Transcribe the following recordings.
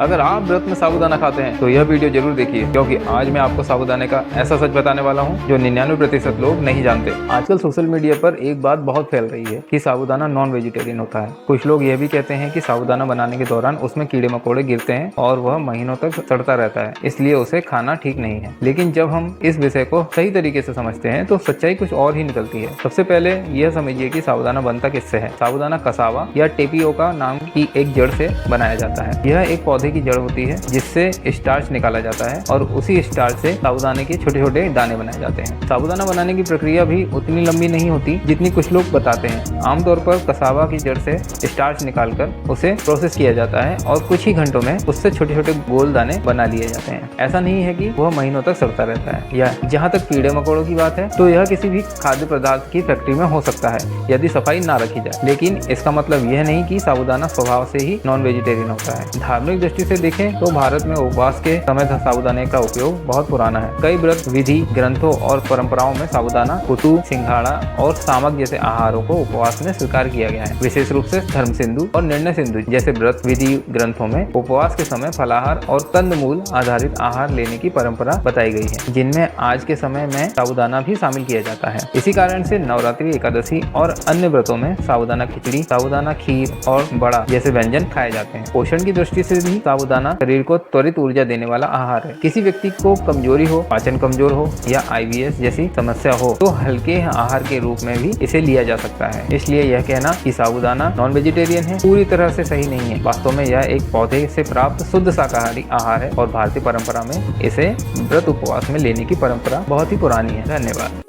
अगर आप व्रत में साबूदाना खाते हैं तो यह वीडियो जरूर देखिए, क्योंकि आज मैं आपको साबूदाने का ऐसा सच बताने वाला हूं जो 99% लोग नहीं जानते। आजकल सोशल मीडिया पर एक बात बहुत फैल रही है कि साबूदाना नॉन वेजिटेरियन होता है। कुछ लोग यह भी कहते हैं कि साबूदाना बनाने के दौरान उसमें कीड़े मकोड़े गिरते हैं और वह महीनों तक सड़ता रहता है, इसलिए उसे खाना ठीक नहीं है। लेकिन जब हम इस विषय को सही तरीके से समझते हैं तो सच्चाई कुछ और ही निकलती है। सबसे पहले यह समझिए कि साबूदाना बनता किससे है। साबूदाना कसावा या टेपियोका नाम की एक जड़ से बनाया जाता है। यह एक पौधे की जड़ होती है जिससे स्टार्च निकाला जाता है और उसी स्टार्च से साबूदाने के छोटे छोटे दाने बनाए जाते हैं। साबूदाना बनाने की प्रक्रिया भी उतनी लंबी नहीं होती जितनी कुछ लोग बताते हैं। आमतौर पर कसावा की जड़ से स्टार्च निकालकर उसे प्रोसेस किया जाता है और कुछ ही घंटों में उससे छोटे छोटे गोल दाने बना लिए जाते हैं। ऐसा नहीं है कि वह महीनों तक सड़ता रहता है। या जहाँ तक कीड़े मकोड़ों की बात है तो यह किसी भी खाद्य पदार्थ की फैक्ट्री में हो सकता है यदि सफाई ना रखी जाए। लेकिन इसका मतलब यह नहीं कि साबूदाना स्वभाव से ही नॉन वेजिटेरियन होता है। धार्मिक दृष्टि से देखें तो भारत में उपवास के समय साबूदाने का उपयोग बहुत पुराना है। कई व्रत विधि ग्रंथों और परंपराओं में साबूदाना, कुटू, सिंघाड़ा और सामक जैसे आहारों को उपवास में स्वीकार किया गया है। विशेष रूप से धर्म सिंधु और निर्णय सिंधु जैसे व्रत विधि ग्रंथों में उपवास के समय फलाहार और कंदमूल आधारित आहार लेने की परंपरा बताई गई है, जिनमें आज के समय में साबूदाना भी शामिल किया जाता है। इसी कारण से नवरात्रि, एकादशी और अन्य व्रतों में साबूदाना खिचड़ी, साबूदाना खीर और बड़ा जैसे व्यंजन खाए जाते हैं। पोषण की दृष्टि से भी साबूदाना शरीर को त्वरित ऊर्जा देने वाला आहार है। किसी व्यक्ति को कमजोरी हो, पाचन कमजोर हो या IBS जैसी समस्या हो तो हल्के आहार के रूप में भी इसे लिया जा सकता है। इसलिए यह कहना कि साबूदाना नॉन वेजिटेरियन है पूरी तरह से सही नहीं है। वास्तव में यह एक पौधे से प्राप्त शुद्ध शाकाहारी आहार है और भारतीय परंपरा में इसे व्रत उपवास में लेने की परंपरा बहुत ही पुरानी है। धन्यवाद।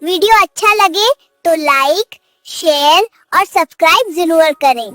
वीडियो अच्छा लगे तो लाइक, शेयर और सब्सक्राइब जरूर करें।